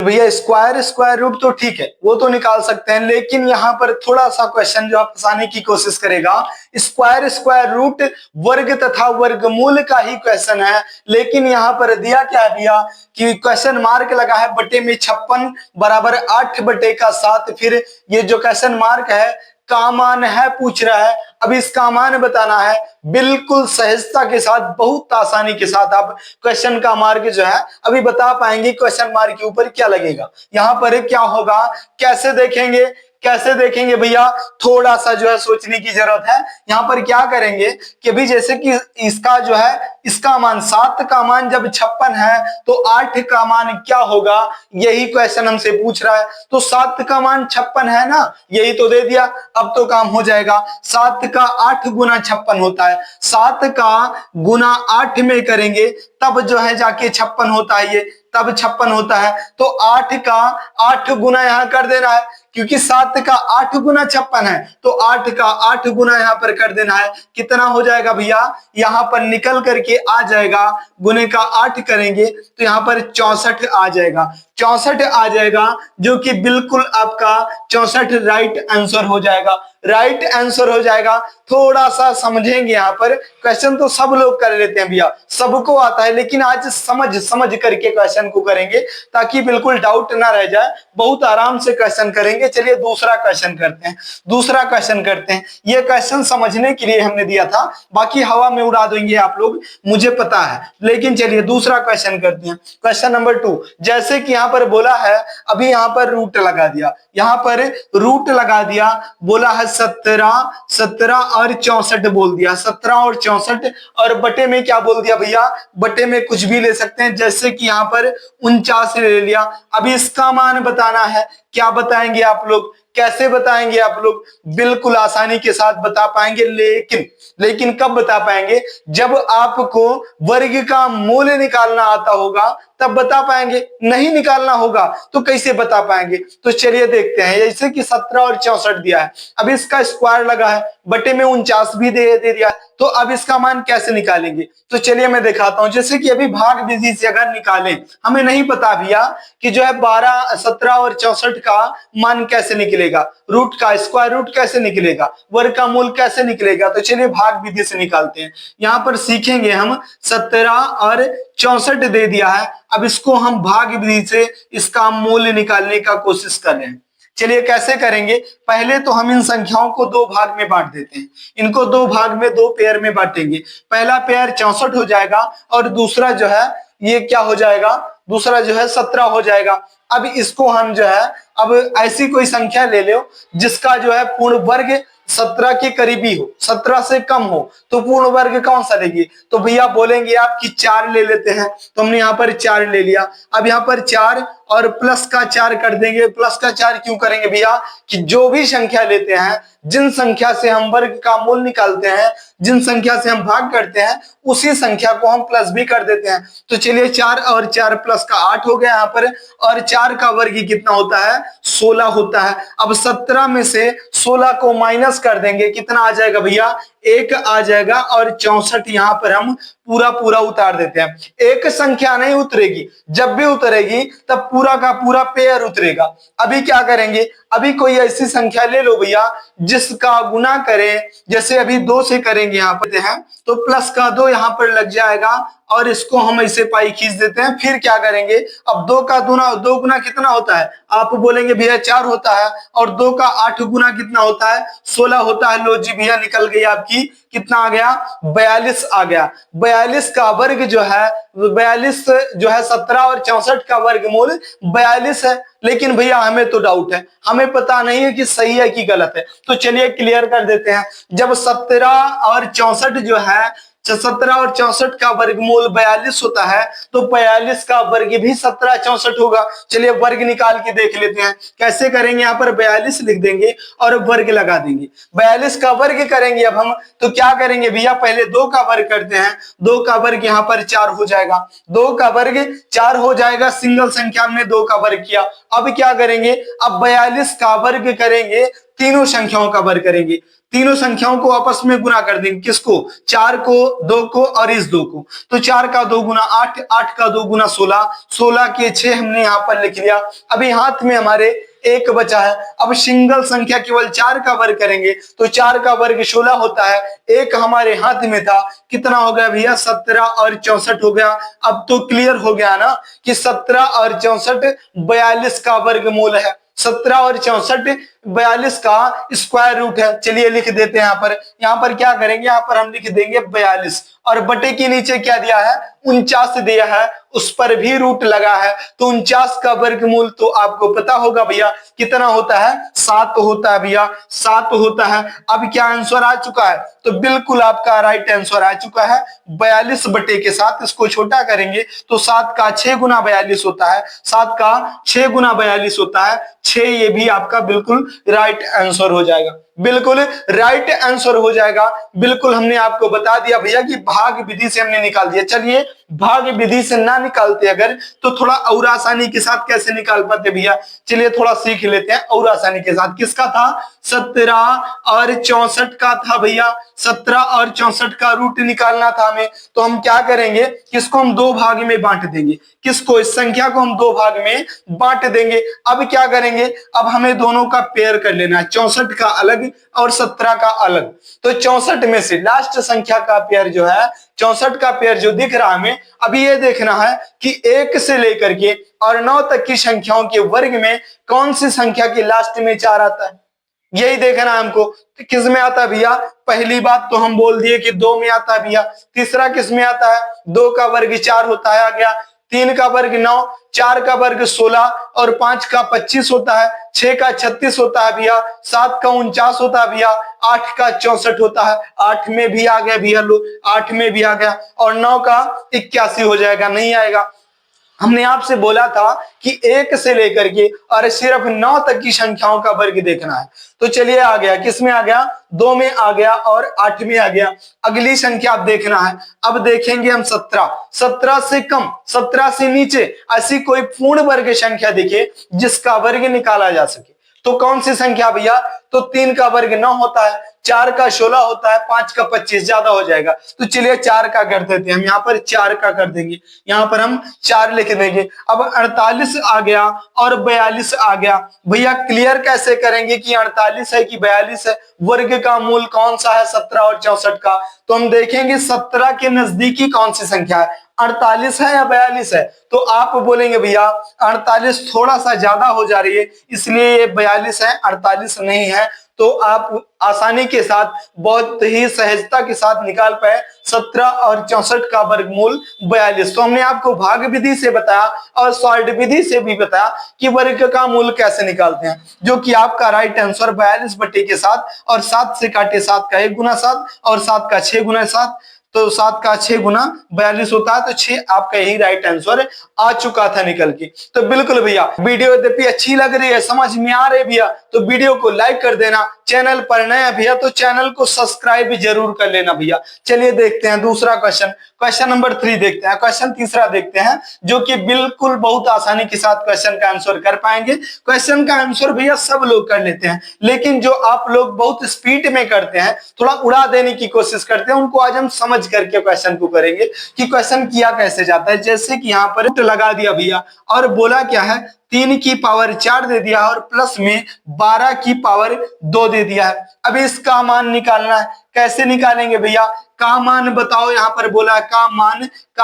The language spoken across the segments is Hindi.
भैया स्क्वायर स्क्वायर रूट तो ठीक है, वो तो निकाल सकते हैं, लेकिन यहाँ पर थोड़ा सा क्वेश्चन जो आप फंसाने की कोशिश करेगा, स्क्वायर स्क्वायर रूट वर्ग तथा वर्गमूल का ही क्वेश्चन है। लेकिन यहाँ पर दिया क्या दिया कि क्वेश्चन मार्क लगा है बटे में 56 बराबर 8 बटे का 7। फिर ये जो क्वेश्चन मार्क है का मान है पूछ रहा है। अब इसका मान बताना है, बिल्कुल सहजता के साथ, बहुत आसानी के साथ आप क्वेश्चन का मार्क जो है अभी बता पाएंगे क्वेश्चन मार्क के ऊपर क्या लगेगा। यहां पर क्या होगा, कैसे देखेंगे, कैसे देखेंगे भैया, थोड़ा सा जो है सोचने की जरूरत है। यहाँ पर क्या करेंगे कि भी जैसे कि इसका जो है, इसका मान 7 का मान जब 56 है तो 8 का मान क्या होगा, यही क्वेश्चन हमसे पूछ रहा है। तो 7 का मान 56 है ना, यही तो दे दिया, अब तो काम हो जाएगा। 7 का 8 गुना 56 होता है, 7 का गुना 8 में करेंगे तब जो है जाके 56 होता है, ये तब 56 होता है। तो 8 का 8 गुना यहां कर देना है, क्योंकि 7 का 8 गुना 56 है, तो 8 का 8 गुना यहां पर कर देना है। कितना हो जाएगा भैया, यहां पर निकल करके आ जाएगा, गुने का 8 करेंगे तो यहां पर 64 आ जाएगा, 64 आ जाएगा, जो कि बिल्कुल आपका 64 राइट आंसर हो जाएगा, राइट आंसर हो जाएगा। थोड़ा सा समझेंगे, यहाँ पर क्वेश्चन तो सब लोग कर लेते हैं भैया, सबको आता है, लेकिन आज समझ समझ करके क्वेश्चन को करेंगे ताकि बिल्कुल डाउट ना रह जाए, बहुत आराम से क्वेश्चन करेंगे। चलिए दूसरा क्वेश्चन करते हैं, दूसरा क्वेश्चन करते हैं। ये क्वेश्चन समझने के लिए हमने दिया था, बाकी हवा में उड़ा देंगे आप लोग, मुझे पता है, लेकिन चलिए दूसरा क्वेश्चन करते हैं। क्वेश्चन नंबर 2, जैसे कि यहाँ पर बोला है, अभी यहाँ पर रूट लगा दिया, यहाँ पर रूट लगा दिया, बोला है 17 और 64 बोल दिया, 17 और 64, और बटे में क्या बोल दिया भैया, बटे में कुछ भी ले सकते हैं, जैसे कि यहाँ पर 49 ले लिया। अभी इसका मान बताना है, क्या बताएंगे आप लोग, कैसे बताएंगे आप लोग, बिल्कुल आसानी के साथ बता पाएंगे, लेकिन कब बता पाएंगे, जब आपको वर्ग का मूल निकालना आता होगा तब बता पाएंगे, नहीं निकालना होगा तो कैसे बता पाएंगे। तो चलिए देखते हैं, जैसे कि 17 और 64 दिया है, अब इसका स्क्वायर लगा है, बटे में 49 भी दे दिया, तो अब इसका मान कैसे निकालेंगे। तो चलिए मैं दिखाता हूं, जैसे कि अभी भाग विधि से अगर निकालें, हमें नहीं पता भैया कि जो है 17 और 64 का मान कैसे निकलेगा, रूट का स्क्वायर रूट कैसे निकलेगा, वर्ग का मूल कैसे निकलेगा। तो चलिए भाग विधि से निकालते हैं। यहाँ पर सीखेंगे हम, 17 और 64 दे दिया है, अब इसको हम भाग विधि से इसका मूल्य निकालने का कोशिश कर रहे हैं। चलिए कैसे करेंगे, पहले तो हम इन संख्याओं को दो भाग में बांट देते हैं, इनको दो भाग में, दो पेयर में बांटेंगे। पहला पेयर 64 हो जाएगा और दूसरा जो है ये क्या हो जाएगा, दूसरा जो है 17 हो जाएगा। अब इसको हम जो है, अब ऐसी कोई संख्या ले लो जिसका जो है पूर्ण वर्ग 17 के करीबी हो, 17 से कम हो, तो पूर्ण वर्ग कौन सा लेंगे। तो भैया बोलेंगे आप कि 4 ले लेते हैं, तो हमने यहाँ पर 4 ले लिया। अब यहाँ पर 4 और प्लस का 4 कर देंगे। प्लस का 4 क्यों करेंगे भैया, कि जो भी संख्या लेते हैं, जिन संख्या से हम वर्ग का मूल निकालते हैं, जिन संख्या से हम भाग करते हैं, उसी संख्या को हम प्लस भी कर देते हैं। तो चलिए 4 और 4 प्लस का 8 हो गया यहाँ पर, और 4 का वर्ग कितना होता है, 16 होता है। अब 17 में से 16 को माइनस कर देंगे, कितना आ जाएगा भैया, 1 आ जाएगा, और 64 यहाँ पर हम पूरा पूरा उतार देते हैं। एक संख्या नहीं उतरेगी, जब भी उतरेगी तब पूरा का पूरा पेयर उतरेगा। अभी क्या करेंगे, अभी कोई ऐसी संख्या ले लो भैया जिसका गुना करें, जैसे अभी 2 से करेंगे, यहाँ पर है तो प्लस का 2 यहाँ पर लग जाएगा, और इसको हम ऐसे पाई खींच देते हैं। फिर क्या करेंगे, अब 2 का दो गुना कितना होता है, आप बोलेंगे भैया 4 होता है, और 2 का 8 गुना कितना होता है, 16 होता है। लो जी भैया निकल गई आपकी, कितना आ गया, 42 आ गया। 42 का वर्ग जो है, 42 जो है 17 और 64 का वर्गमूल 42 है। लेकिन भैया हमें तो डाउट है, हमें पता नहीं है कि सही है कि गलत है। तो चलिए क्लियर कर देते हैं, जब 17 और 64 जो है, 17 और 64 का वर्गमूल 42 होता है, तो 42 का वर्ग भी 17 64 होगा। चलिए वर्ग निकाल के देख लेते हैं, कैसे करेंगे, यहाँ पर 42 लिख देंगे और वर्ग लगा देंगे। 42 का वर्ग करेंगे अब हम, तो क्या करेंगे भैया, पहले 2 का वर्ग करते हैं, 2 का वर्ग यहाँ पर 4 हो जाएगा, 2 का वर्ग 4 हो जाएगा, सिंगल संख्या हमने 2 का वर्ग किया। अब क्या करेंगे, अब 42 का वर्ग करेंगे, तीनों संख्याओं का वर्ग करेंगे, तीनों संख्याओं को आपस में गुना कर देंगे। किसको? 4 को, 2 को और इस 2 को। तो 4 का 2 गुना 8, 8 का 2 गुना 16, 16 के 6 हमने यहाँ पर लिख लिया। अभी हाथ में हमारे 1 बचा है। अब सिंगल संख्या केवल 4 का वर्ग करेंगे तो 4 का वर्ग 16 होता है। 1 हमारे हाथ में था, कितना हो गया भैया? 17 और 64 हो गया। अब तो क्लियर हो गया ना कि 17 और 64 42 का वर्गमूल है। 17 और 64 42 का स्क्वायर रूट है। चलिए लिख देते हैं यहाँ पर क्या करेंगे? यहाँ पर हम लिख देंगे 42 और बटे के नीचे क्या दिया है? 49 दिया है, उस पर भी रूट लगा है। तो 49 का वर्गमूल तो आपको पता होगा भैया कितना होता है? 7 होता है भैया, 7 होता है। अब क्या आंसर आ चुका है? तो बिल्कुल आपका राइट आंसर आ चुका है 42 बटे के 7। इसको छोटा करेंगे तो 7 का 6 गुना 42 होता है, 7 का 6 गुना 42 होता है 6। ये भी आपका बिल्कुल राइट आंसर हो जाएगा, बिल्कुल राइट आंसर हो जाएगा। बिल्कुल हमने आपको बता दिया भैया कि भाग विधि से हमने निकाल दिया। चलिए भाग विधि से ना निकालते अगर तो थोड़ा और आसानी के साथ कैसे निकाल पाते भैया? चलिए थोड़ा सीख लेते हैं और आसानी के साथ। किसका था? 17 और 64 का था भैया। 17 और 64 का रूट निकालना था हमें। तो हम क्या करेंगे? किसको हम 2 भाग में बांट देंगे। किसको? इस संख्या को हम 2 भाग में बांट देंगे। अब क्या करेंगे? अब हमें दोनों का पेयर कर लेना है, 64 का अलग और 17 का अलग। तो 64 में से लास्ट संख्या का पेयर जो है, 64 का पेयर जो दिख रहा है हमें, अभी ये देखना है कि 1 से लेकर के और 9 तक की संख्याओं के वर्ग में कौन सी संख्या के लास्ट में 4 आता है, यही देखना है हमको। तो किस में आता है भैया? पहली बात तो हम बोल दिए कि 2 में आता है भैया। तीसरा किस में आता है? 2 का वर्ग 4 होता है, आ गया। 3 का वर्ग 9, 4 का वर्ग 16 और 5 का 25 होता है, 6 का 36 होता है भैया, 7 का 49 होता है भैया, 8 का 64 होता है। 8 में भी आ गया भैया लो, 8 में भी आ गया। और 9 का 81 हो जाएगा, नहीं आएगा। हमने आपसे बोला था कि 1 से लेकर के और सिर्फ 9 तक की संख्याओं का वर्ग देखना है। तो चलिए आ गया, किस में आ गया? 2 में आ गया और 8 में आ गया। अगली संख्या आप देखना है। अब देखेंगे हम 17, 17 से कम, 17 से नीचे ऐसी कोई पूर्ण वर्ग संख्या दिखे जिसका वर्ग निकाला जा सके। तो कौन सी संख्या भैया? तो 3 का वर्ग 9 होता है, 4 का 16 होता है, 5 का 25, ज्यादा हो जाएगा। तो चलिए 4 का कर देते हैं हम, यहाँ पर 4 का कर देंगे, यहाँ पर हम 4 लिख देंगे। अब 48 आ गया और 42 आ गया। भैया क्लियर कैसे करेंगे कि 48 है कि 42 है? वर्ग का मूल कौन सा है 17 और 64 का? तो हम देखेंगे 17 के नजदीकी कौन सी संख्या है, 48 है या 42 है? तो आप बोलेंगे भैया 48 थोड़ा सा ज्यादा हो जा रही है इसलिए ये 42 है, 48 नहीं है। तो आप आसानी के साथ, बहुत ही सहजता के साथ निकाल पाए 17 और 64 का वर्गमूल 42। तो हमने आपको भाग विधि से बताया और सॉल्ट विधि से भी बताया कि वर्ग का मूल कैसे निकालते हैं, जो कि आपका राइट आंसर 42 बटे के 7 और 7 से काटे 7 का 1 गुना 7 और 7 का 6 गुना 7, तो 7 का 6 गुना 42 होता है। तो 6 आपका यही राइट आंसर आ चुका था निकल के। तो बिल्कुल भैया वीडियो यदि अच्छी लग रही है, समझ में आ रही है भैया, तो वीडियो को लाइक कर देना। चैनल पर नए हैं भैया तो चैनल को सब्सक्राइब भी जरूर कर लेना भैया। चलिए देखते हैं दूसरा क्वेश्चन, क्वेश्चन नंबर 3 देखते हैं। क्वेश्चन तीसरा देखते हैं जो कि बिल्कुल बहुत आसानी के साथ क्वेश्चन का आंसर कर पाएंगे। क्वेश्चन का आंसर भैया सब लोग कर लेते हैं, लेकिन जो आप लोग बहुत स्पीड में करते हैं, थोड़ा उड़ा देने की कोशिश करते हैं, उनको आज हम समझ करके क्वेश्चन को करेंगे कि क्वेश्चन किया कैसे जाता है। जैसे कि यहाँ पर लगा दिया भैया और बोला क्या है, 3 की पावर 4 दे दिया और प्लस में 12 की पावर 2 दे दिया है। अभी इसका मान निकालना है, कैसे निकालेंगे भैया? का मान बताओ, यहाँ पर बोला है का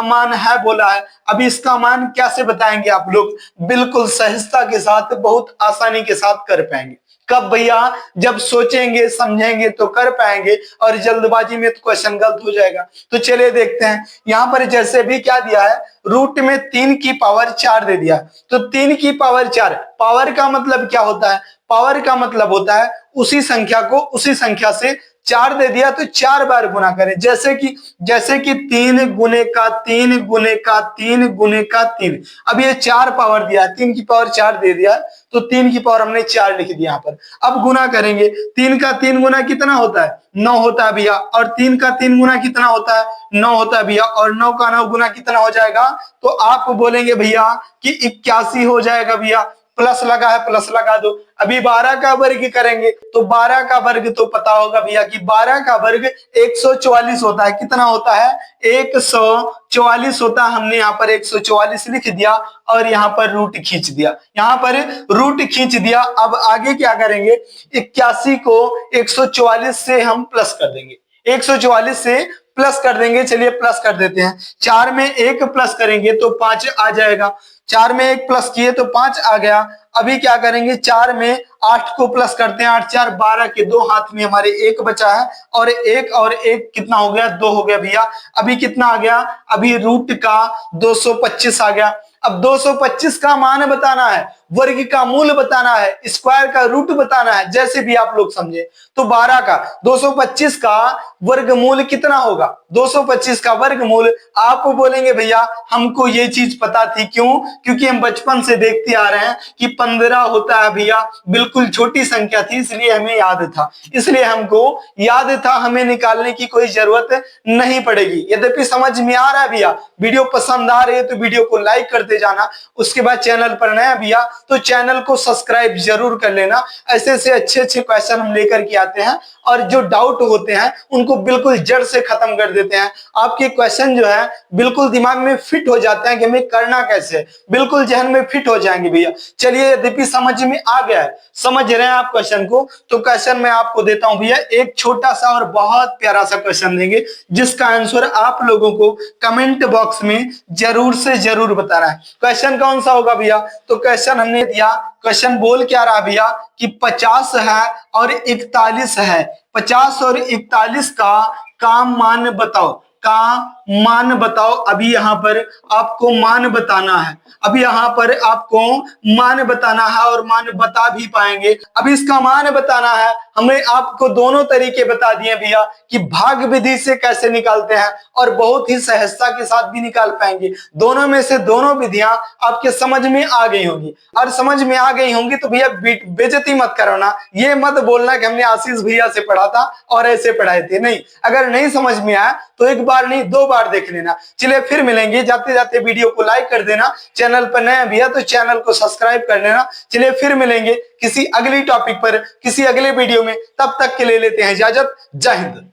मान है बोला है। अभी इसका मान कैसे बताएंगे आप लोग? बिल्कुल सहजता के साथ, बहुत आसानी के साथ कर पाएंगे। कब भैया? जब सोचेंगे समझेंगे तो कर पाएंगे, और जल्दबाजी में तो क्वेश्चन गलत हो जाएगा। तो चलिए देखते हैं, यहाँ पर जैसे भी क्या दिया है, रूट में 3 की पावर 4 दे दिया। तो 3 की पावर 4, पावर का मतलब क्या होता है? पावर का मतलब होता है उसी संख्या को उसी संख्या से 4 दे दिया तो 4 बार गुना करें। जैसे कि 3 गुने का 3 गुने का 3 गुने का 3। अब ये 4 पावर दिया, 3 की पावर 4 दे दिया तो 3 की पावर हमने 4 लिख दिया यहाँ पर। अब गुना करेंगे, 3 का 3 गुना कितना होता है? 9 होता है भैया। और 3 का 3 गुना कितना होता है? 9 होता है भैया। और 9 का 9 गुना कितना हो जाएगा? तो आप बोलेंगे भैया कि 81 हो जाएगा भैया। प्लस लगा है प्लस लगा दो। अभी 12 का वर्ग करेंगे तो 12 का वर्ग तो पता होगा भैया कि 12 का वर्ग 144 होता है। कितना होता है? 144 होता है। हमने यहाँ पर 144 लिख दिया और यहाँ पर रूट खींच दिया, यहाँ पर रूट खींच दिया। अब आगे क्या करेंगे? 81 को 144 से हम प्लस कर देंगे, 144 से प्लस कर देंगे। चलिए प्लस कर देते हैं। 4 में 1 प्लस करेंगे तो 5 आ जाएगा। 4 में 1 प्लस किए तो 5 आ गया। अभी क्या करेंगे? 4 में 8 को प्लस करते हैं। 8 4 12 के 2 हाथ में हमारे 1 बचा है और 1 कितना हो गया? 2 हो गया भैया। अभी कितना आ गया? अभी रूट का 225 आ गया। अब 225 का मान बताना है, वर्ग का मूल बताना है, स्क्वायर का रूट बताना है, जैसे भी आप लोग समझे। तो 12 का 225 का वर्गमूल कितना होगा? 225 का वर्गमूल आप बोलेंगे भैया हमको ये चीज पता थी। क्यों? क्योंकि हम बचपन से देखते आ रहे हैं कि 15 होता है भैया, बिल्कुल छोटी संख्या थी, इसलिए हमें याद था, इसलिए हमको याद था, हमें निकालने की कोई जरूरत नहीं पड़ेगी। यद्यपि समझ में आ रहा है भैया, वीडियो पसंद आ रही है तो वीडियो को लाइक करते जाना। उसके बाद चैनल पर नया भैया तो चैनल को सब्सक्राइब जरूर कर लेना। ऐसे से अच्छे अच्छे क्वेश्चन हम लेकर के आते हैं और जो डाउट होते हैं उनको बिल्कुल जड़ से खत्म कर देते हैं। आपके क्वेश्चन जो है बिल्कुल दिमाग में फिट हो जाते हैं कि हमें करना कैसे, बिल्कुल जहन में फिट हो जाएंगे भैया। चलिए यद्यपि समझ में आ गया है, समझ रहे हैं आप क्वेश्चन को, तो क्वेश्चन मैं आपको देता हूं भैया। एक छोटा सा और बहुत प्यारा सा क्वेश्चन देंगे जिसका आंसर आप लोगों को कमेंट बॉक्स में जरूर से जरूर बताना है। क्वेश्चन कौन सा होगा भैया? तो क्वेश्चन हमने दिया, क्वेश्चन बोल क्या रहा भैया कि 50 है और 41 है, 50 और 41 का मान बताओ, का मान बताओ। अभी यहाँ पर आपको मान बताना है, अभी यहाँ पर आपको मान बताना है और मान बता भी पाएंगे। अभी इसका मान बताना है। हमने आपको दोनों तरीके बता दिए भैया कि भाग विधि से कैसे निकालते हैं और बहुत ही सहजता के साथ भी निकाल पाएंगे। दोनों में से दोनों विधियां आपके समझ में आ गई होंगी, और समझ में आ गई होंगी तो भैया बेइज्जती मत करना, ये मत बोलना कि हमने आशीष भैया से पढ़ा था और ऐसे पढ़ाए थे। नहीं, अगर नहीं समझ में आया तो एक बार नहीं 2 बार देख लेना। चलिए फिर मिलेंगे, जाते जाते वीडियो को लाइक कर देना, चैनल पर नया भैया तो चैनल को सब्सक्राइब कर लेना। चलिए फिर मिलेंगे किसी अगली टॉपिक पर, किसी अगले वीडियो में, तब तक के लिए लेते हैं इजाजत। जय हिंद।